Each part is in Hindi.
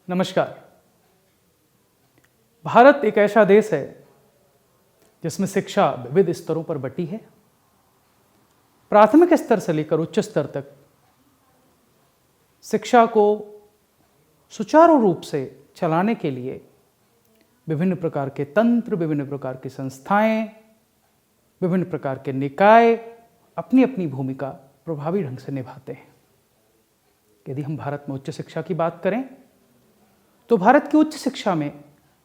नमस्कार। भारत एक ऐसा देश है जिसमें शिक्षा विविध स्तरों पर बटी है। प्राथमिक स्तर से लेकर उच्च स्तर तक शिक्षा को सुचारू रूप से चलाने के लिए विभिन्न प्रकार के तंत्र, विभिन्न प्रकार की संस्थाएं, विभिन्न प्रकार के निकाय अपनी अपनी भूमिका प्रभावी ढंग से निभाते हैं। यदि हम भारत में उच्च शिक्षा की बात करें तो भारत की उच्च शिक्षा में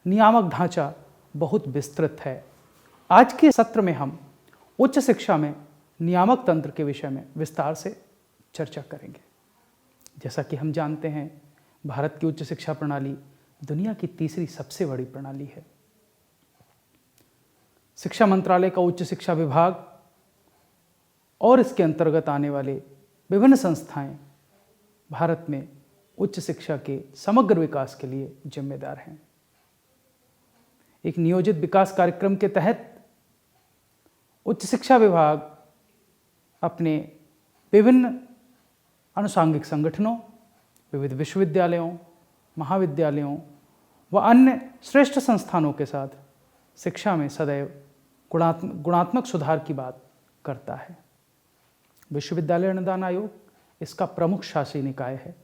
नियामक ढांचा बहुत विस्तृत है। आज के सत्र में हम उच्च शिक्षा में नियामक तंत्र के विषय में विस्तार से चर्चा करेंगे। जैसा कि हम जानते हैं, भारत की उच्च शिक्षा प्रणाली दुनिया की तीसरी सबसे बड़ी प्रणाली है। शिक्षा मंत्रालय का उच्च शिक्षा विभाग और इसके अंतर्गत आने वाले विभिन्न संस्थाएं भारत में उच्च शिक्षा के समग्र विकास के लिए जिम्मेदार हैं। एक नियोजित विकास कार्यक्रम के तहत उच्च शिक्षा विभाग अपने विभिन्न आनुषंगिक संगठनों, विविध विश्वविद्यालयों, महाविद्यालयों व अन्य श्रेष्ठ संस्थानों के साथ शिक्षा में सदैव गुणात्मक सुधार की बात करता है। विश्वविद्यालय अनुदान आयोग इसका प्रमुख शासी निकाय है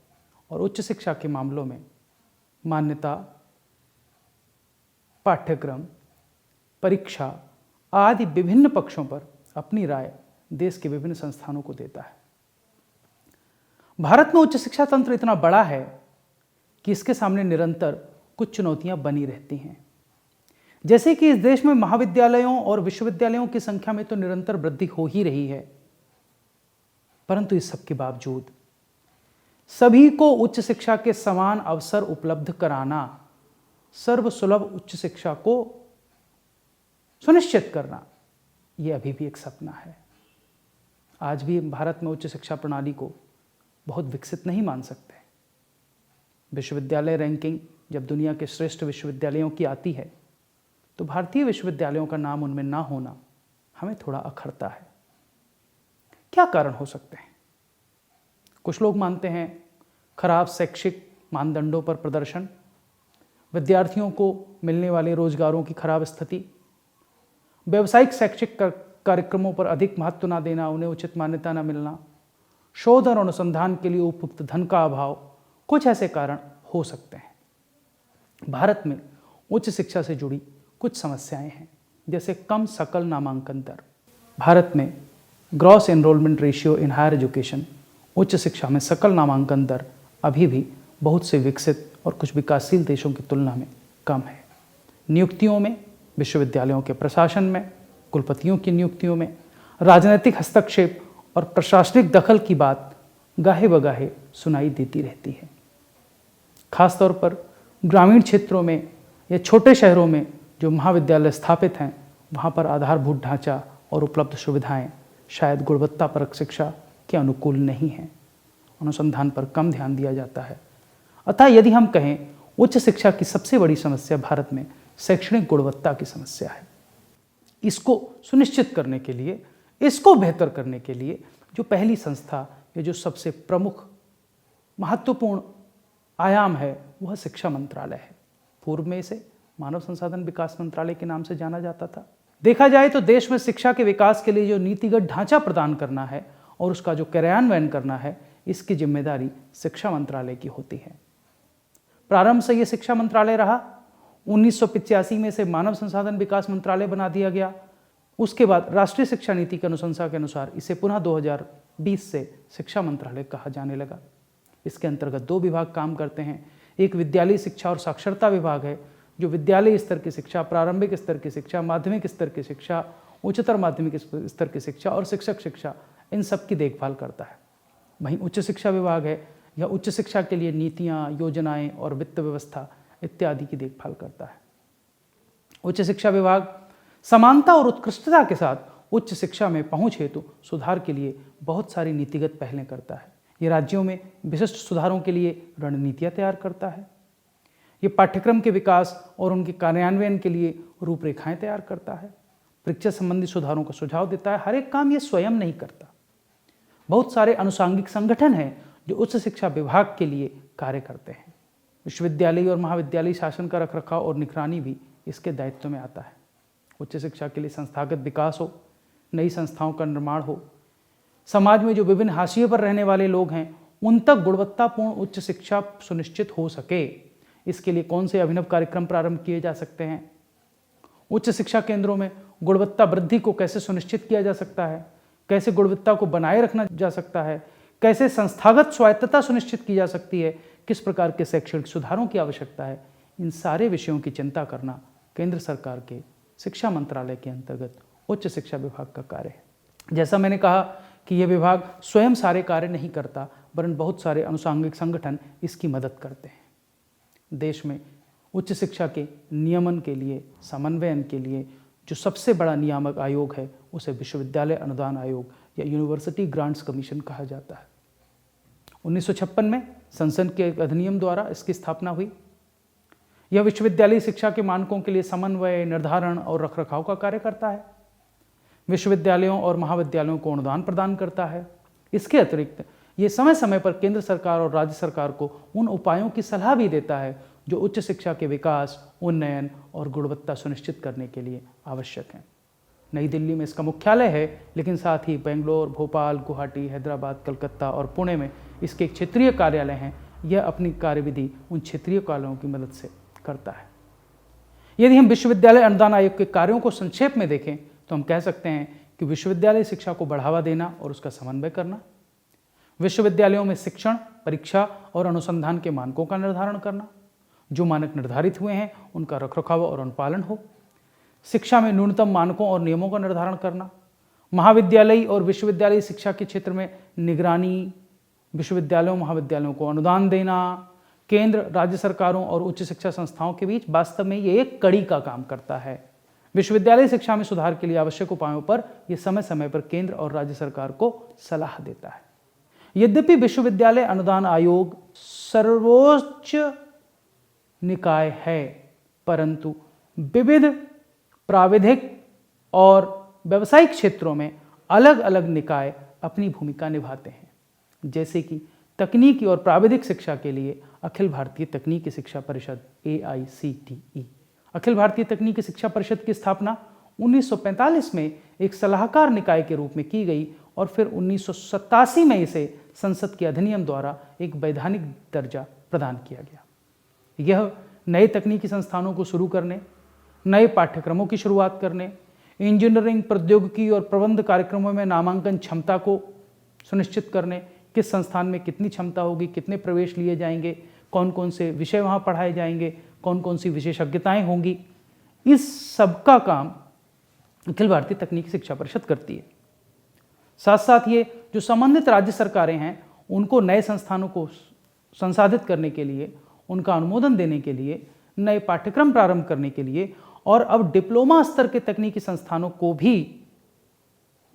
और उच्च शिक्षा के मामलों में मान्यता, पाठ्यक्रम, परीक्षा आदि विभिन्न पक्षों पर अपनी राय देश के विभिन्न संस्थानों को देता है। भारत में उच्च शिक्षा तंत्र इतना बड़ा है कि इसके सामने निरंतर कुछ चुनौतियां बनी रहती हैं। जैसे कि इस देश में महाविद्यालयों और विश्वविद्यालयों की संख्या में तो निरंतर वृद्धि हो ही रही है, परंतु इस सब के बावजूद सभी को उच्च शिक्षा के समान अवसर उपलब्ध कराना, सर्वसुलभ उच्च शिक्षा को सुनिश्चित करना, यह अभी भी एक सपना है। आज भी भारत में उच्च शिक्षा प्रणाली को बहुत विकसित नहीं मान सकते। विश्वविद्यालय रैंकिंग जब दुनिया के श्रेष्ठ विश्वविद्यालयों की आती है तो भारतीय विश्वविद्यालयों का नाम उनमें ना होना हमें थोड़ा अखरता है। क्या कारण हो सकते हैं? कुछ लोग मानते हैं खराब शैक्षिक मानदंडों पर प्रदर्शन, विद्यार्थियों को मिलने वाले रोजगारों की खराब स्थिति, व्यावसायिक शैक्षिक कार्यक्रमों पर अधिक महत्व न देना, उन्हें उचित मान्यता न मिलना, शोध और अनुसंधान के लिए उपयुक्त धन का अभाव, कुछ ऐसे कारण हो सकते हैं। भारत में उच्च शिक्षा से जुड़ी कुछ समस्याएं हैं, जैसे कम सकल नामांकन दर। भारत में gross enrolment ratio in higher education, उच्च शिक्षा में सकल नामांकन दर अभी भी बहुत से विकसित और कुछ विकासशील देशों की तुलना में कम है। नियुक्तियों में, विश्वविद्यालयों के प्रशासन में, कुलपतियों की नियुक्तियों में राजनीतिक हस्तक्षेप और प्रशासनिक दखल की बात गाहे बगाहे सुनाई देती रहती है। खासतौर पर ग्रामीण क्षेत्रों में या छोटे शहरों में जो महाविद्यालय स्थापित हैं, वहाँ पर आधारभूत ढांचा और उपलब्ध सुविधाएं शायद गुणवत्तापरक शिक्षा के अनुकूल नहीं हैं। अनुसंधान पर कम ध्यान दिया जाता है। अतः यदि हम कहें उच्च शिक्षा की सबसे बड़ी समस्या भारत में शैक्षणिक गुणवत्ता की समस्या है। इसको सुनिश्चित करने के लिए, इसको बेहतर करने के लिए जो पहली संस्था या जो सबसे प्रमुख महत्वपूर्ण आयाम है वह शिक्षा मंत्रालय है। पूर्व में इसे मानव संसाधन विकास मंत्रालय के नाम से जाना जाता था। देखा जाए तो देश में शिक्षा के विकास के लिए जो नीतिगत ढांचा प्रदान करना है और उसका जो कार्यान्वयन करना है, इसकी जिम्मेदारी शिक्षा मंत्रालय की होती है। प्रारंभ से यह शिक्षा मंत्रालय रहा। 1985 में से मानव संसाधन विकास मंत्रालय बना दिया गया। उसके बाद राष्ट्रीय शिक्षा नीति की अनुशंसा के अनुसार इसे पुनः 2020 से शिक्षा मंत्रालय कहा जाने लगा। इसके अंतर्गत 2 विभाग काम करते हैं। एक विद्यालय शिक्षा और साक्षरता विभाग है, जो विद्यालय स्तर की शिक्षा, प्रारंभिक स्तर की शिक्षा, माध्यमिक स्तर की शिक्षा, उच्चतर माध्यमिक स्तर की शिक्षा और शिक्षक शिक्षा, इन सब की देखभाल करता है। वहीं उच्च शिक्षा विभाग है, यह उच्च शिक्षा के लिए नीतियाँ, योजनाएं और वित्त व्यवस्था इत्यादि की देखभाल करता है। उच्च शिक्षा विभाग समानता और उत्कृष्टता के साथ उच्च शिक्षा में पहुंच हेतु सुधार के लिए बहुत सारी नीतिगत पहलें करता है। ये राज्यों में विशिष्ट सुधारों के लिए रणनीतियाँ तैयार करता है। ये पाठ्यक्रम के विकास और उनके कार्यान्वयन के लिए रूपरेखाएं तैयार करता है। परीक्षा संबंधी सुधारों का सुझाव देता है। हर एक काम ये स्वयं नहीं करता। बहुत सारे अनुषांगिक संगठन हैं जो उच्च शिक्षा विभाग के लिए कार्य करते हैं। विश्वविद्यालय और महाविद्यालय शासन का रखरखाव और निगरानी भी इसके दायित्व में आता है। उच्च शिक्षा के लिए संस्थागत विकास हो, नई संस्थाओं का निर्माण हो, समाज में जो विभिन्न हाशिए पर रहने वाले लोग हैं उन तक गुणवत्तापूर्ण उच्च शिक्षा सुनिश्चित हो सके, इसके लिए कौन से अभिनव कार्यक्रम प्रारंभ किए जा सकते हैं, उच्च शिक्षा केंद्रों में गुणवत्ता वृद्धि को कैसे सुनिश्चित किया जा सकता है, कैसे गुणवत्ता को बनाए रखना जा सकता है, कैसे संस्थागत स्वायत्तता सुनिश्चित की जा सकती है, किस प्रकार के शैक्षणिक सुधारों की आवश्यकता है, इन सारे विषयों की चिंता करना केंद्र सरकार के शिक्षा मंत्रालय के अंतर्गत उच्च शिक्षा विभाग का कार्य है। जैसा मैंने कहा कि यह विभाग स्वयं सारे कार्य नहीं करता, वरन बहुत सारे अनुषांगिक संगठन इसकी मदद करते हैं। देश में उच्च शिक्षा के नियमन के लिए, समन्वयन के लिए जो सबसे बड़ा नियामक आयोग है उसे विश्वविद्यालय अनुदान आयोग या यूनिवर्सिटी ग्रांट्स कमीशन कहा जाता है। 1956 में संसद के अधिनियम द्वारा इसकी स्थापना हुई। यह विश्वविद्यालय शिक्षा के मानकों के लिए समन्वय, निर्धारण और रखरखाव का कार्य करता है। विश्वविद्यालयों और महाविद्यालयों को अनुदान प्रदान करता है। इसके अतिरिक्त ये समय समय पर केंद्र सरकार और राज्य सरकार को उन उपायों की सलाह भी देता है जो उच्च शिक्षा के विकास, उन्नयन और गुणवत्ता सुनिश्चित करने के लिए आवश्यक हैं। नई दिल्ली में इसका मुख्यालय है, लेकिन साथ ही बेंगलोर, भोपाल, गुवाहाटी, हैदराबाद, कलकत्ता और पुणे में इसके क्षेत्रीय कार्यालय हैं। यह अपनी कार्यविधि उन क्षेत्रीय कार्यालयों की मदद से करता है। यदि हम विश्वविद्यालय अनुदान आयोग के कार्यों को संक्षेप में देखें तो हम कह सकते हैं कि विश्वविद्यालय शिक्षा को बढ़ावा देना और उसका समन्वय करना, विश्वविद्यालयों में शिक्षण, परीक्षा और अनुसंधान के मानकों का निर्धारण करना, जो मानक निर्धारित हुए हैं उनका रखरखाव और अनुपालन हो, शिक्षा में न्यूनतम मानकों और नियमों का निर्धारण करना, महाविद्यालय और विश्वविद्यालय शिक्षा के क्षेत्र में निगरानी, विश्वविद्यालयों महाविद्यालयों को अनुदान देना, केंद्र, राज्य सरकारों और उच्च शिक्षा संस्थाओं के बीच वास्तव में ये एक कड़ी का काम करता है। विश्वविद्यालय शिक्षा में सुधार के लिए आवश्यक उपायों पर यह समय समय पर केंद्र और राज्य सरकार को सलाह देता है। यद्यपि विश्वविद्यालय अनुदान आयोग सर्वोच्च निकाय है, परंतु विविध प्राविधिक और व्यावसायिक क्षेत्रों में अलग अलग निकाय अपनी भूमिका निभाते हैं। जैसे कि तकनीकी और प्राविधिक शिक्षा के लिए अखिल भारतीय तकनीकी शिक्षा परिषद AICTE। अखिल भारतीय तकनीकी शिक्षा परिषद की स्थापना 1945 में एक सलाहकार निकाय के रूप में की गई और फिर 1987 में इसे संसद के अधिनियम द्वारा एक वैधानिक दर्जा प्रदान किया गया। यह नए तकनीकी संस्थानों को शुरू करने, नए पाठ्यक्रमों की शुरुआत करने, इंजीनियरिंग, प्रौद्योगिकी और प्रबंध कार्यक्रमों में नामांकन क्षमता को सुनिश्चित करने, किस संस्थान में कितनी क्षमता होगी, कितने प्रवेश लिए जाएंगे, कौन कौन से विषय वहाँ पढ़ाए जाएंगे, कौन कौन सी विशेषज्ञताएं होंगी, इस सब का काम अखिल भारतीय तकनीकी शिक्षा परिषद करती है। साथ साथ ये जो संबंधित राज्य सरकारें हैं उनको नए संस्थानों को संसाधित करने के लिए, उनका अनुमोदन देने के लिए, नए पाठ्यक्रम प्रारंभ करने के लिए और अब डिप्लोमा स्तर के तकनीकी संस्थानों को भी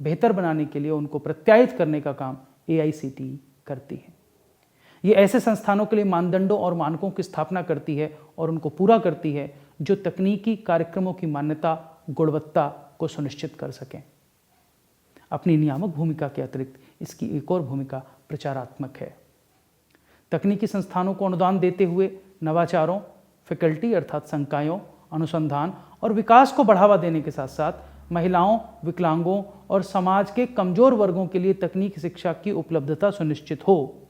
बेहतर बनाने के लिए उनको प्रत्यायित करने का काम AICTE करती है। ये ऐसे संस्थानों के लिए मानदंडों और मानकों की स्थापना करती है और उनको पूरा करती है जो तकनीकी कार्यक्रमों की मान्यता, गुणवत्ता को सुनिश्चित कर सकें। अपनी नियामक भूमिका के अतिरिक्त इसकी एक और भूमिका प्रचारात्मक है। तकनीकी संस्थानों को अनुदान देते हुए नवाचारों, फैकल्टी अर्थात संकायों, अनुसंधान और विकास को बढ़ावा देने के साथ साथ महिलाओं, विकलांगों और समाज के कमजोर वर्गों के लिए तकनीकी शिक्षा की उपलब्धता सुनिश्चित हो,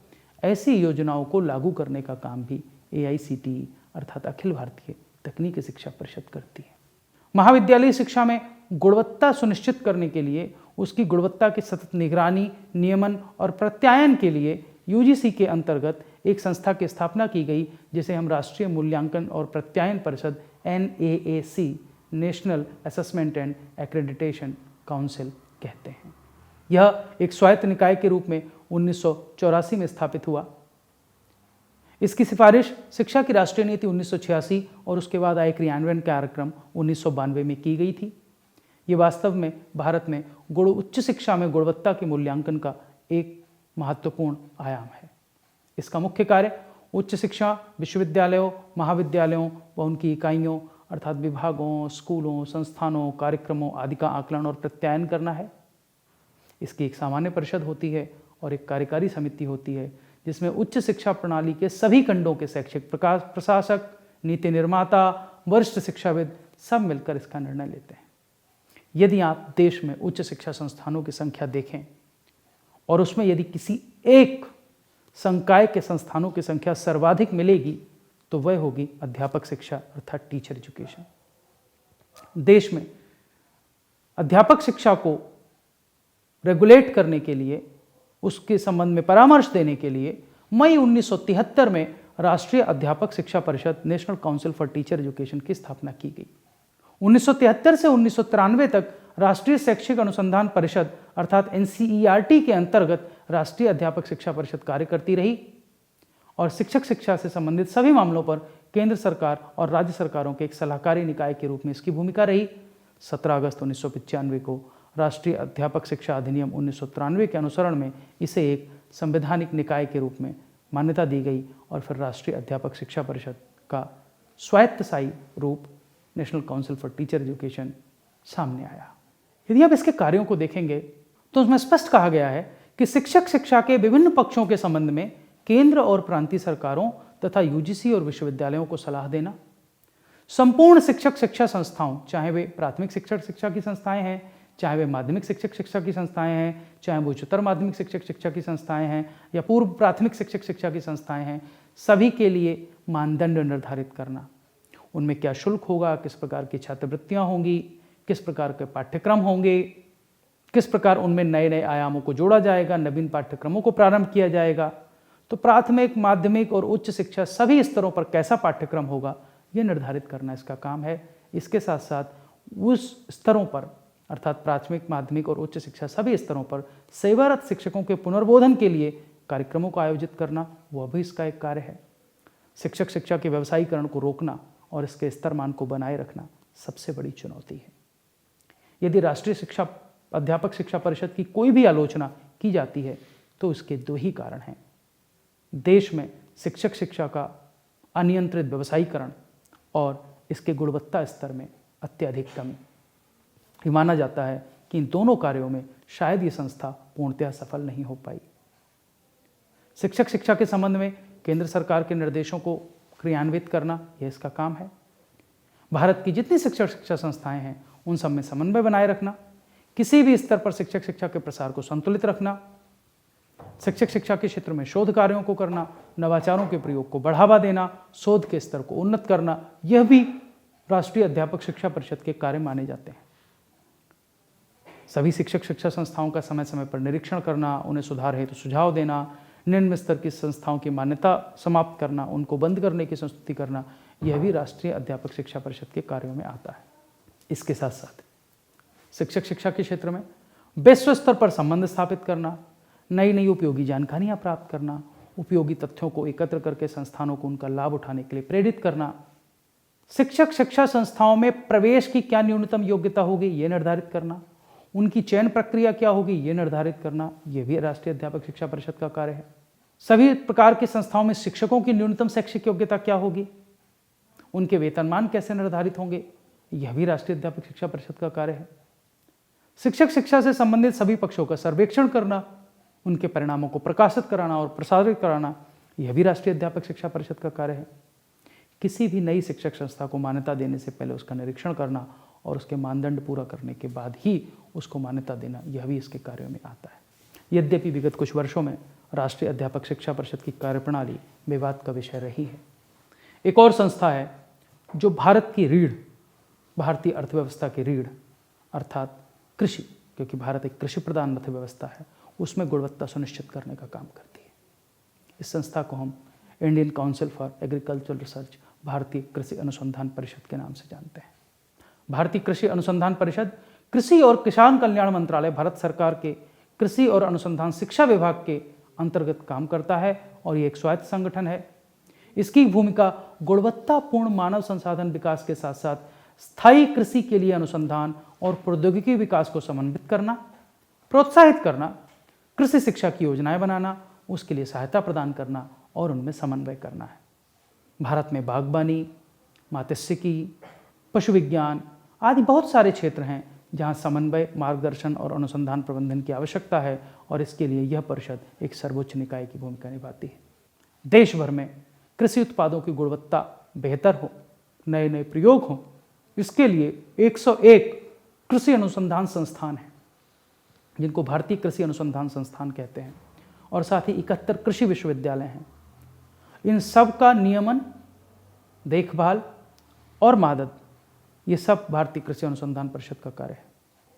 ऐसी योजनाओं को लागू करने का काम भी AICTE अर्थात अखिल भारतीय तकनीकी शिक्षा परिषद करती है। महाविद्यालयी शिक्षा में गुणवत्ता सुनिश्चित करने के लिए, उसकी गुणवत्ता की सतत निगरानी, नियमन और प्रत्यायन के लिए UGC के अंतर्गत एक संस्था की स्थापना की गई जिसे हम राष्ट्रीय मूल्यांकन और प्रत्यायन परिषद NAAC national assessment and accreditation council कहते हैं। यह एक स्वायत्त निकाय के रूप में 1984 में स्थापित हुआ। इसकी सिफारिश शिक्षा की राष्ट्रीय नीति 1986 और उसके बाद आए क्रियान्वयन कार्यक्रम 1992 में की गई थी। ये वास्तव में भारत में उच्च शिक्षा में गुणवत्ता के मूल्यांकन का एक महत्वपूर्ण आयाम है। इसका मुख्य कार्य उच्च शिक्षा विश्वविद्यालयों, महाविद्यालयों व उनकी इकाइयों अर्थात विभागों, स्कूलों, संस्थानों, कार्यक्रमों आदि का आकलन और प्रत्यायन करना है। इसकी एक सामान्य परिषद होती है और एक कार्यकारी समिति होती है जिसमें उच्च शिक्षा प्रणाली के सभी खंडों के शैक्षिक प्रशासक, नीति निर्माता, वरिष्ठ शिक्षाविद सब मिलकर इसका निर्णय लेते हैं। यदि आप देश में उच्च शिक्षा संस्थानों की संख्या देखें और उसमें यदि किसी एक संकाय के संस्थानों की संख्या सर्वाधिक मिलेगी तो वह होगी अध्यापक शिक्षा अर्थात टीचर एजुकेशन। देश में अध्यापक शिक्षा को रेगुलेट करने के लिए, उसके संबंध में परामर्श देने के लिए मई 1973 में राष्ट्रीय अध्यापक शिक्षा परिषद national council for teacher education की स्थापना की गई। 1973 से 1993 तक राष्ट्रीय शैक्षिक अनुसंधान परिषद अर्थात NCERT के अंतर्गत राष्ट्रीय अध्यापक शिक्षा परिषद कार्य करती रही और शिक्षक शिक्षा से संबंधित सभी मामलों पर केंद्र सरकार और राज्य सरकारों के एक सलाहकारी निकाय के रूप में इसकी भूमिका रही। 17 अगस्त 1995 को राष्ट्रीय अध्यापक शिक्षा अधिनियम 1993 के अनुसरण में इसे एक संवैधानिक निकाय के रूप में मान्यता दी गई और फिर राष्ट्रीय अध्यापक शिक्षा परिषद का स्वायत्तशाही रूप national council for teacher education सामने आया। यदि आप इसके कार्यों को देखेंगे तो उसमें स्पष्ट कहा गया है कि शिक्षक शिक्षा के विभिन्न पक्षों के संबंध में केंद्र और प्रांतीय सरकारों तथा UGC और विश्वविद्यालयों को सलाह देना, संपूर्ण शिक्षक शिक्षा संस्थाओं, चाहे वे प्राथमिक शिक्षक शिक्षा की संस्थाएं हैं, चाहे वे माध्यमिक शिक्षक शिक्षा की संस्थाएं हैं, चाहे वो उच्चतर माध्यमिक शिक्षक शिक्षा की संस्थाएं हैं या पूर्व प्राथमिक शिक्षक शिक्षा की संस्थाएं हैं, सभी के लिए मानदंड निर्धारित करना। उनमें क्या शुल्क होगा, किस प्रकार की छात्रवृत्तियां होंगी, किस प्रकार के पाठ्यक्रम होंगे, किस प्रकार उनमें नए नए आयामों को जोड़ा जाएगा, नवीन पाठ्यक्रमों को प्रारंभ किया जाएगा। तो प्राथमिक, माध्यमिक और उच्च शिक्षा सभी स्तरों पर कैसा पाठ्यक्रम होगा यह निर्धारित करना इसका काम है। इसके साथ साथ उस स्तरों पर अर्थात प्राथमिक, माध्यमिक और उच्च शिक्षा सभी स्तरों पर सेवारत शिक्षकों के पुनर्बोधन के लिए कार्यक्रमों को आयोजित करना वह भी इसका एक कार्य है। शिक्षक शिक्षा के व्यवसायीकरण को रोकना और इसके स्तरमान को बनाए रखना सबसे बड़ी चुनौती है। यदि राष्ट्रीय शिक्षा अध्यापक शिक्षा परिषद की कोई भी आलोचना की जाती है तो इसके दो ही कारण हैं। देश में शिक्षक शिक्षा का अनियंत्रित व्यवसायीकरण और इसके गुणवत्ता स्तर में अत्यधिक कमी। ये माना जाता है कि इन दोनों कार्यों में शायद ये संस्था पूर्णतः सफल नहीं हो पाई। शिक्षक शिक्षा के संबंध में केंद्र सरकार के निर्देशों को क्रियान्वित करना यह इसका काम है। भारत की जितनी शिक्षक शिक्षा संस्थाएं हैं उन सब में समन्वय बनाए रखना, किसी भी स्तर पर शिक्षक शिक्षा के प्रसार को संतुलित रखना, शिक्षक शिक्षा के क्षेत्र में शोध कार्यों को करना, नवाचारों के प्रयोग को बढ़ावा देना, शोध के स्तर को उन्नत करना, यह भी राष्ट्रीय अध्यापक शिक्षा परिषद के कार्य माने जाते हैं। सभी शिक्षक शिक्षा संस्थाओं का समय समय पर निरीक्षण करना, उन्हें सुधार हेतु सुझाव देना, निम्न स्तर की संस्थाओं की मान्यता समाप्त करना, उनको बंद करने की संस्तुति करना, यह भी राष्ट्रीय अध्यापक शिक्षा परिषद के कार्यों में आता है। इसके साथ साथ शिक्षक शिक्षा के क्षेत्र में विश्व स्तर पर संबंध स्थापित करना, नई नई उपयोगी जानकारियां प्राप्त करना, उपयोगी तथ्यों को एकत्र करके संस्थानों को उनका लाभ उठाने के लिए प्रेरित करना, शिक्षक शिक्षा संस्थाओं में प्रवेश की क्या न्यूनतम योग्यता होगी ये निर्धारित करना, उनकी चयन प्रक्रिया क्या होगी ये निर्धारित करना, यह भी राष्ट्रीय अध्यापक शिक्षा परिषद का कार्य है। सभी प्रकार की संस्थाओं में शिक्षकों की न्यूनतम शैक्षिक योग्यता क्या होगी, उनके वेतनमान कैसे निर्धारित होंगे, यह भी राष्ट्रीय अध्यापक शिक्षा परिषद का कार्य है। शिक्षक शिक्षा से संबंधित सभी पक्षों का सर्वेक्षण करना, उनके परिणामों को प्रकाशित कराना और प्रसारित कराना, यह भी राष्ट्रीय अध्यापक शिक्षा परिषद का कार्य है। किसी भी नई शिक्षक संस्था को मान्यता देने से पहले उसका निरीक्षण करना और उसके मानदंड पूरा करने के बाद ही उसको मान्यता देना, यह भी इसके कार्यों में आता है। यद्यपि विगत कुछ वर्षों में राष्ट्रीय अध्यापक शिक्षा परिषद की कार्यप्रणाली विवाद का विषय रही है। एक और संस्था है जो भारत की रीढ़, भारतीय अर्थव्यवस्था की रीढ़ अर्थात कृषि, क्योंकि भारत एक कृषि प्रधान अर्थव्यवस्था है, उसमें गुणवत्ता सुनिश्चित करने का काम करती है। इस संस्था को हम Indian council for agricultural research, भारतीय कृषि अनुसंधान परिषद के नाम से जानते हैं। भारतीय कृषि अनुसंधान परिषद कृषि और किसान कल्याण मंत्रालय, भारत सरकार के कृषि और अनुसंधान शिक्षा विभाग के अंतर्गत काम करता है और ये एक स्वायत्त संगठन है। इसकी भूमिका गुणवत्तापूर्ण मानव संसाधन विकास के साथ साथ स्थायी कृषि के लिए अनुसंधान और प्रौद्योगिकी विकास को समन्वित करना, प्रोत्साहित करना, कृषि शिक्षा की योजनाएं बनाना, उसके लिए सहायता प्रदान करना और उनमें समन्वय करना है। भारत में बागबानी, मात्स्यिकी, पशु विज्ञान आदि बहुत सारे क्षेत्र हैं जहां समन्वय, मार्गदर्शन और अनुसंधान प्रबंधन की आवश्यकता है और इसके लिए यह परिषद एक सर्वोच्च निकाय की भूमिका निभाती है। देश भर में कृषि उत्पादों की गुणवत्ता बेहतर हो, नए नए प्रयोग हों, इसके लिए 101 कृषि अनुसंधान संस्थान हैं जिनको भारतीय कृषि अनुसंधान संस्थान कहते हैं और साथ ही 71 कृषि विश्वविद्यालय हैं। इन सब का नियमन, देखभाल और मदद ये सब भारतीय कृषि अनुसंधान परिषद का कार्य है।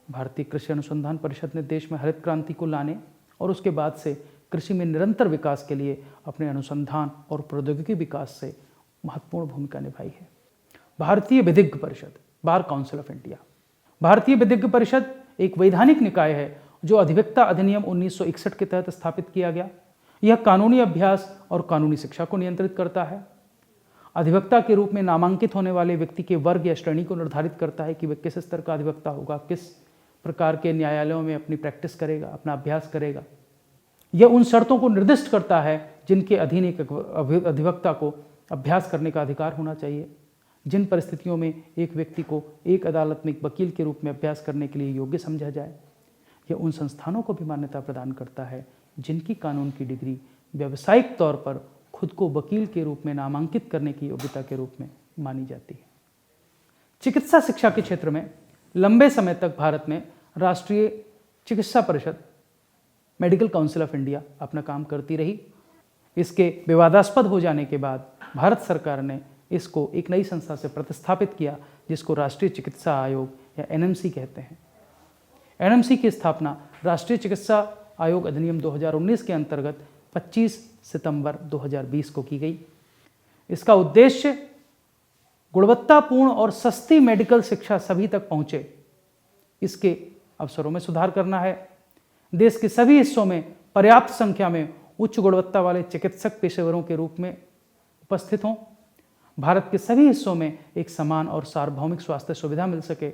भारतीय कृषि अनुसंधान परिषद ने देश में हरित क्रांति को लाने और उसके बाद से कृषि में निरंतर विकास के लिए अपने अनुसंधान और प्रौद्योगिकी विकास से महत्वपूर्ण भूमिका निभाई है। भारतीय विधिज्ञ परिषद, बार काउंसिल ऑफ इंडिया। भारतीय विधिज्ञ परिषद एक वैधानिक निकाय है जो अधिवक्ता अधिनियम 1961 के तहत स्थापित किया गया। यह कानूनी अभ्यास और कानूनी शिक्षा को नियंत्रित करता है। अधिवक्ता के रूप में नामांकित होने वाले व्यक्ति के वर्ग या श्रेणी को निर्धारित करता है कि वह किस स्तर का अधिवक्ता होगा, किस प्रकार के न्यायालयों में अपनी प्रैक्टिस करेगा, अपना अभ्यास करेगा। यह उन शर्तों को निर्दिष्ट करता है जिनके अधीन एक अधिवक्ता को अभ्यास करने का अधिकार होना चाहिए। जिन परिस्थितियों में एक व्यक्ति को एक अदालत में एक वकील के रूप में अभ्यास करने के लिए योग्य समझा जाए। यह उन संस्थानों को भी मान्यता प्रदान करता है जिनकी कानून की डिग्री व्यावसायिक तौर पर खुद को वकील के रूप में नामांकित करने की योग्यता के रूप में मानी जाती है। चिकित्सा शिक्षा के क्षेत्र में लंबे समय तक भारत में राष्ट्रीय चिकित्सा परिषद, मेडिकल काउंसिल ऑफ इंडिया अपना काम करती रही। इसके विवादास्पद हो जाने के बाद भारत सरकार ने इसको एक नई संस्था से प्रतिस्थापित किया जिसको राष्ट्रीय चिकित्सा आयोग या एनएमसी कहते हैं। एनएमसी की स्थापना राष्ट्रीय चिकित्सा आयोग अधिनियम 2019 के अंतर्गत 25 सितंबर 2020 को की गई। इसका उद्देश्य गुणवत्तापूर्ण और सस्ती मेडिकल शिक्षा सभी तक पहुंचे, इसके अवसरों में सुधार करना है। देश के सभी हिस्सों में पर्याप्त संख्या में उच्च गुणवत्ता वाले चिकित्सक पेशेवरों के रूप में उपस्थित हों। भारत के सभी हिस्सों में एक समान और सार्वभौमिक स्वास्थ्य सुविधा मिल सके।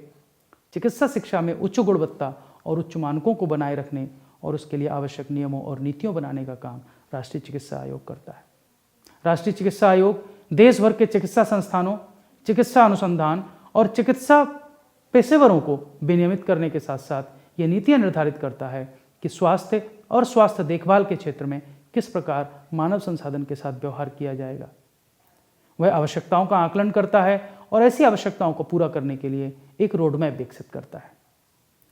चिकित्सा शिक्षा में उच्च गुणवत्ता और उच्च मानकों को बनाए रखने और उसके लिए आवश्यक नियमों और नीतियों बनाने का काम राष्ट्रीय चिकित्सा आयोग करता है। राष्ट्रीय चिकित्सा आयोग देश भर के चिकित्सा संस्थानों, चिकित्सा अनुसंधान और चिकित्सा पेशेवरों को विनियमित करने के साथ साथ ये नीतियां निर्धारित करता है कि स्वास्थ्य और स्वास्थ्य देखभाल के क्षेत्र में किस प्रकार मानव संसाधन के साथ व्यवहार किया जाएगा। वह आवश्यकताओं का आकलन करता है और ऐसी आवश्यकताओं को पूरा करने के लिए एक रोडमैप विकसित करता है।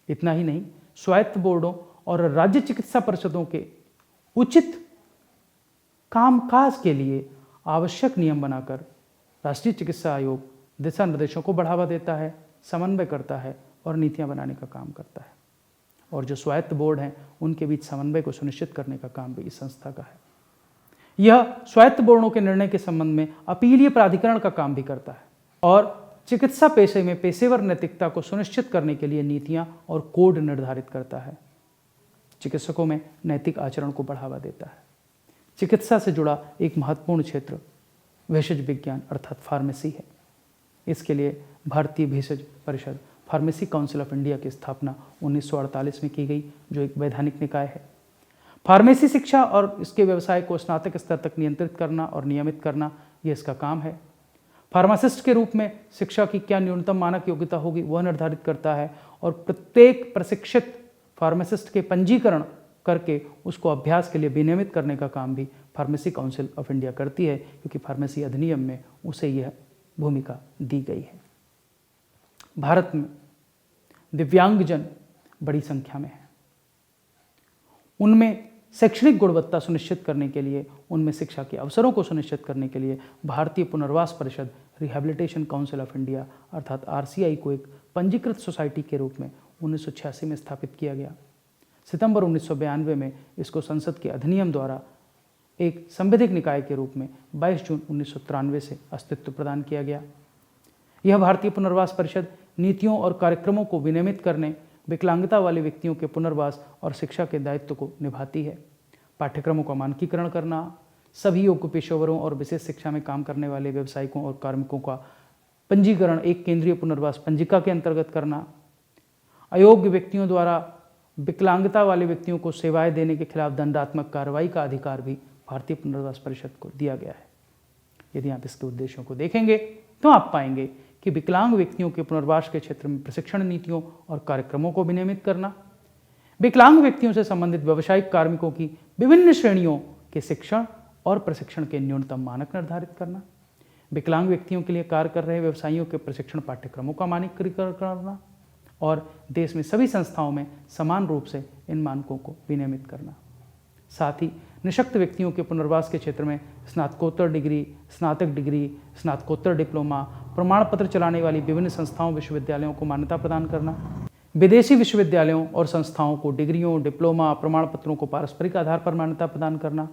इतना ही नहीं, स्वायत्त बोर्डों और राज्य चिकित्सा परिषदों के उचित कामकाज के लिए आवश्यक नियम बनाकर राष्ट्रीय चिकित्सा आयोग दिशा निर्देशों को बढ़ावा देता है, समन्वय करता है और नीतियां बनाने का काम करता है। और जो स्वायत्त बोर्ड हैं उनके बीच समन्वय को सुनिश्चित करने का काम भी इस संस्था का है। यह स्वायत्त बोर्डों के निर्णय के संबंध में अपीलीय प्राधिकरण का काम भी करता है और चिकित्सा पेशे में पेशेवर नैतिकता को सुनिश्चित करने के लिए नीतियां और कोड निर्धारित करता है। चिकित्सकों में नैतिक आचरण को बढ़ावा देता है। चिकित्सा से जुड़ा एक महत्वपूर्ण क्षेत्र भेषज विज्ञान अर्थात फार्मेसी है। इसके लिए भारतीय भेषज परिषद, फार्मेसी काउंसिल ऑफ इंडिया की स्थापना 1948 में की गई, जो एक वैधानिक निकाय है। फार्मेसी शिक्षा और इसके व्यवसाय को स्नातक स्तर तक नियंत्रित करना और नियमित करना यह इसका काम है। फार्मासिस्ट के रूप में शिक्षा की क्या न्यूनतम मानक योग्यता होगी वह निर्धारित करता है और प्रत्येक प्रशिक्षित फार्मासिस्ट के पंजीकरण करके उसको अभ्यास के लिए विनियमित करने का काम भी फार्मेसी काउंसिल ऑफ इंडिया करती है, क्योंकि फार्मेसी अधिनियम में उसे यह भूमिका दी गई है। भारत में दिव्यांगजन बड़ी संख्या में हैं। उनमें शैक्षणिक गुणवत्ता सुनिश्चित करने के लिए, उनमें शिक्षा के अवसरों को सुनिश्चित करने के लिए भारतीय पुनर्वास परिषद, रिहैबिलिटेशन काउंसिल ऑफ इंडिया अर्थात आरसीआई को एक पंजीकृत सोसाइटी के रूप में 1986 में स्थापित किया गया। सितंबर 1992 में इसको संसद के अधिनियम द्वारा एक संवैधानिक निकाय के रूप में 22 जून 1993 से अस्तित्व प्रदान किया गया। यह भारतीय पुनर्वास परिषद नीतियों और कार्यक्रमों को विनियमित करने, विकलांगता वाले व्यक्तियों के पुनर्वास और शिक्षा के दायित्व को निभाती है। पाठ्यक्रमों का मानकीकरण करना, सभी योग्य पेशेवरों और विशेष शिक्षा में काम करने वाले व्यावसायिकों और कार्मिकों का पंजीकरण एक केंद्रीय पुनर्वास पंजिका के अंतर्गत करना, अयोग्य व्यक्तियों द्वारा विकलांगता वाले व्यक्तियों को सेवाएं देने के खिलाफ दंडात्मक कार्रवाई का अधिकार भी भारतीय पुनर्वास परिषद को दिया गया है। यदि आप इसके उद्देश्यों को देखेंगे तो आप पाएंगे कि विकलांग व्यक्तियों के पुनर्वास के क्षेत्र में प्रशिक्षण नीतियों और कार्यक्रमों को विनियमित करना, विकलांग व्यक्तियों से संबंधित व्यावसायिक कार्मिकों की विभिन्न श्रेणियों के शिक्षण और प्रशिक्षण के न्यूनतम मानक निर्धारित करना, विकलांग व्यक्तियों के लिए कार्य कर रहे व्यवसायियों के प्रशिक्षण पाठ्यक्रमों का मानकीकरण करना और देश में सभी संस्थाओं में समान रूप से इन मानकों को विनियमित करना। साथ ही निःशक्त व्यक्तियों के पुनर्वास के क्षेत्र में स्नातकोत्तर डिग्री, स्नातक डिग्री, स्नातकोत्तर डिप्लोमा, प्रमाण पत्र चलाने वाली विभिन्न संस्थाओं विश्वविद्यालयों को मान्यता प्रदान करना, विदेशी विश्वविद्यालयों और संस्थाओं को डिग्रियों, डिप्लोमा, प्रमाण पत्रों को पारस्परिक आधार पर मान्यता प्रदान करना,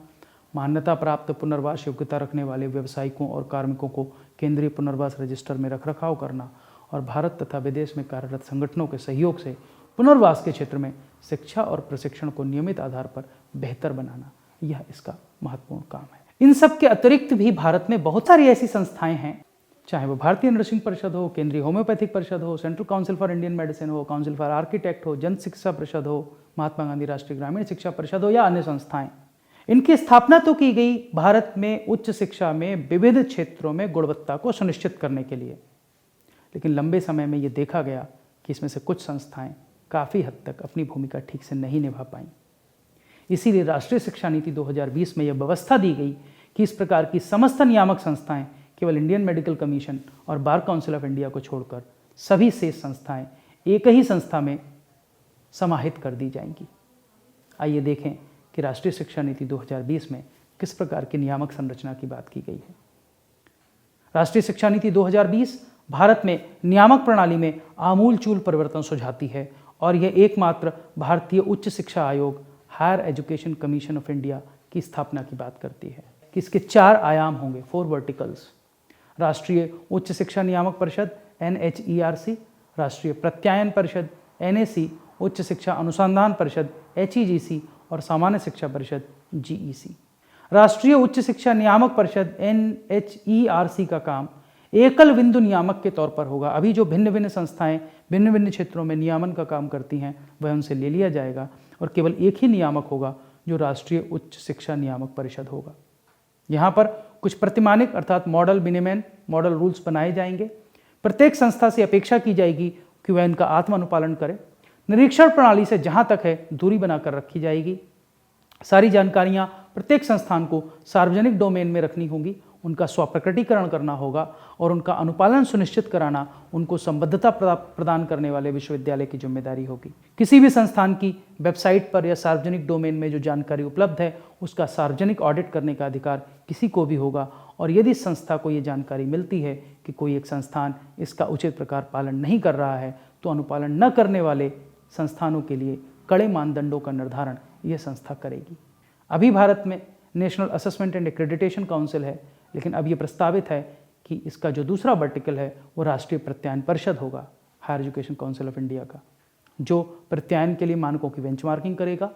मान्यता प्राप्त पुनर्वास योग्यता रखने वाले व्यावसायिकों और कार्मिकों को केंद्रीय पुनर्वास रजिस्टर में रखरखाव करना और भारत तथा विदेश में कार्यरत संगठनों के सहयोग से पुनर्वास के क्षेत्र में शिक्षा और प्रशिक्षण को नियमित आधार पर बेहतर बनाना, यह इसका महत्वपूर्ण काम है। इन सब के अतिरिक्त भी भारत में बहुत सारी ऐसी संस्थाएं हैं, चाहे वो भारतीय नर्सिंग परिषद हो, केंद्रीय होम्योपैथिक परिषद हो, central council for Indian medicine हो, काउंसिल फॉर आर्किटेक्ट हो, जन शिक्षा परिषद हो, महात्मा गांधी राष्ट्रीय ग्रामीण शिक्षा परिषद हो या अन्य संस्थाएं। इनकी स्थापना तो की गई भारत में उच्च शिक्षा में विविध क्षेत्रों में गुणवत्ता को सुनिश्चित करने के लिए, लेकिन लंबे समय में ये देखा गया कि इसमें से कुछ संस्थाएं काफ़ी हद तक अपनी भूमिका ठीक से नहीं निभा पाईं। इसीलिए राष्ट्रीय शिक्षा नीति 2020 में यह व्यवस्था दी गई कि इस प्रकार की समस्त नियामक संस्थाएं केवल इंडियन मेडिकल कमीशन और बार काउंसिल ऑफ इंडिया को छोड़कर सभी शेष संस्थाएं एक ही संस्था में समाहित कर दी जाएंगी। आइए देखें कि राष्ट्रीय शिक्षा नीति 2020 में किस प्रकार की नियामक संरचना की बात की गई है। राष्ट्रीय शिक्षा नीति 2020 भारत में नियामक प्रणाली में आमूलचूल परिवर्तन सुझाती है और यह एकमात्र भारतीय उच्च शिक्षा आयोग higher education commission of India की स्थापना की बात करती है कि इसके 4 आयाम होंगे, 4 वर्टिकल्स। राष्ट्रीय उच्च शिक्षा नियामक परिषद NHERC, राष्ट्रीय प्रत्यायन परिषद NAC, उच्च शिक्षा अनुसंधान परिषद HEGC और सामान्य शिक्षा परिषद GEC। राष्ट्रीय उच्च शिक्षा नियामक परिषद NHERC का काम एकल बिंदु नियामक के तौर पर होगा। अभी जो भिन्न भिन्न संस्थाएं भिन्न भिन्न क्षेत्रों में नियामन का काम करती हैं वह उनसे ले लिया जाएगा और केवल एक ही नियामक होगा जो राष्ट्रीय उच्च शिक्षा नियामक परिषद होगा। यहाँ पर कुछ प्रतिमानिक अर्थात मॉडल विनियमन मॉडल रूल्स बनाए जाएंगे। प्रत्येक संस्था से अपेक्षा की जाएगी कि वह इनका आत्म अनुपालन करे। निरीक्षण प्रणाली से जहाँ तक है दूरी बनाकर रखी जाएगी। सारी जानकारियाँ प्रत्येक संस्थान को सार्वजनिक डोमेन में रखनी होगी, उनका स्वप्रकटीकरण करना होगा और उनका अनुपालन सुनिश्चित कराना उनको संबद्धता प्रदान करने वाले विश्वविद्यालय की जिम्मेदारी होगी। किसी भी संस्थान की वेबसाइट पर या सार्वजनिक डोमेन में जो जानकारी उपलब्ध है उसका सार्वजनिक ऑडिट करने का अधिकार किसी को भी होगा और यदि संस्था को ये जानकारी मिलती है कि कोई एक संस्थान इसका उचित प्रकार पालन नहीं कर रहा है तो अनुपालन न करने वाले संस्थानों के लिए कड़े मानदंडों का निर्धारण यह संस्था करेगी। अभी भारत में national assessment and accreditation council है, लेकिन अब ये प्रस्तावित है कि इसका जो दूसरा वर्टिकल है वो राष्ट्रीय प्रत्यायन परिषद होगा, higher education council of India का, जो प्रत्यायन के लिए मानकों की बेंचमार्किंग करेगा,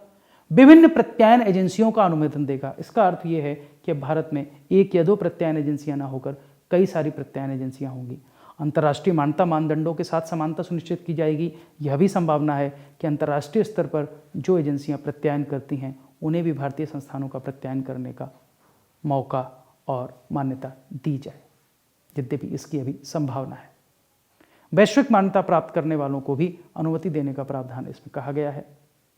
विभिन्न प्रत्यायन एजेंसियों का अनुमोदन देगा। इसका अर्थ ये है कि भारत में 1 या 2 प्रत्यायन एजेंसियां ना होकर कई सारी प्रत्यायन एजेंसियां होंगी। अंतर्राष्ट्रीय मान्यता मानदंडों के साथ समानता सुनिश्चित की जाएगी। यह भी संभावना है कि अंतर्राष्ट्रीय स्तर पर जो एजेंसियां प्रत्यायन करती हैं उन्हें भी भारतीय संस्थानों का प्रत्यायन करने का मौका और मान्यता दी जाए, यद्यपि इसकी अभी संभावना है। वैश्विक मान्यता प्राप्त करने वालों को भी अनुमति देने का प्रावधान इसमें कहा गया है।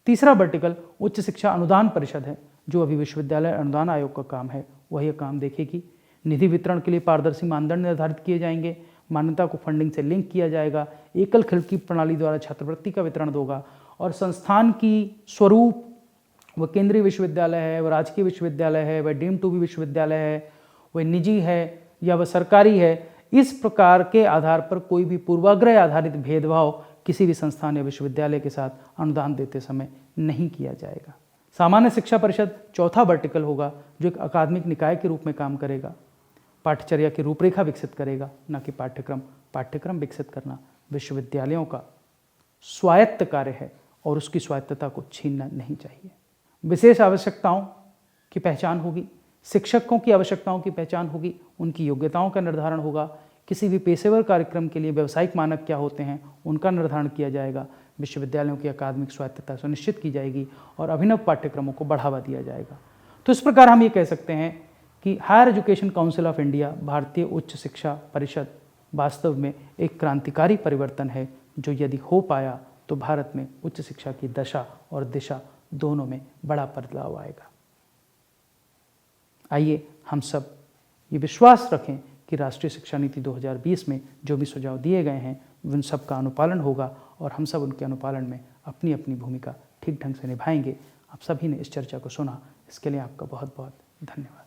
तीसरा वर्टिकल उच्च शिक्षा अनुदान परिषद है, जो अभी विश्वविद्यालय अनुदान आयोग का काम है, वह यह काम देखेगी। निधि वितरण के लिए पारदर्शी मानदंड निर्धारित किए जाएंगे, मान्यता को फंडिंग से लिंक किया जाएगा, एकल खिड़की प्रणाली द्वारा छात्रवृत्ति का वितरण होगा और संस्थान की स्वरूप वह केंद्रीय विश्वविद्यालय है, वह राजकीय विश्वविद्यालय है, वह डीम्ड टू बी विश्वविद्यालय है, वह निजी है या वह सरकारी है, इस प्रकार के आधार पर कोई भी पूर्वाग्रह आधारित भेदभाव किसी भी संस्थान या विश्वविद्यालय के साथ अनुदान देते समय नहीं किया जाएगा। सामान्य शिक्षा परिषद चौथा वर्टिकल होगा, जो एक अकादमिक निकाय के रूप में काम करेगा, पाठ्यचर्या की रूपरेखा विकसित करेगा, न कि पाठ्यक्रम विकसित करना विश्वविद्यालयों का स्वायत्त कार्य है और उसकी स्वायत्तता को छीनना नहीं चाहिए। विशेष आवश्यकताओं की पहचान होगी, शिक्षकों की आवश्यकताओं की पहचान होगी, उनकी योग्यताओं का निर्धारण होगा, किसी भी पेशेवर कार्यक्रम के लिए व्यावसायिक मानक क्या होते हैं उनका निर्धारण किया जाएगा, विश्वविद्यालयों की अकादमिक स्वायत्तता सुनिश्चित की जाएगी और अभिनव पाठ्यक्रमों को बढ़ावा दिया जाएगा। तो इस प्रकार हम ये कह सकते हैं कि higher education council of India, भारतीय उच्च शिक्षा परिषद, वास्तव में एक क्रांतिकारी परिवर्तन है जो यदि हो पाया तो भारत में उच्च शिक्षा की दशा और दिशा दोनों में बड़ा बदलाव आएगा। आइए हम सब ये विश्वास रखें कि राष्ट्रीय शिक्षा नीति 2020 में जो भी सुझाव दिए गए हैं उन सब का अनुपालन होगा और हम सब उनके अनुपालन में अपनी अपनी भूमिका ठीक ढंग से निभाएंगे। आप सभी ने इस चर्चा को सुना, इसके लिए आपका बहुत बहुत धन्यवाद।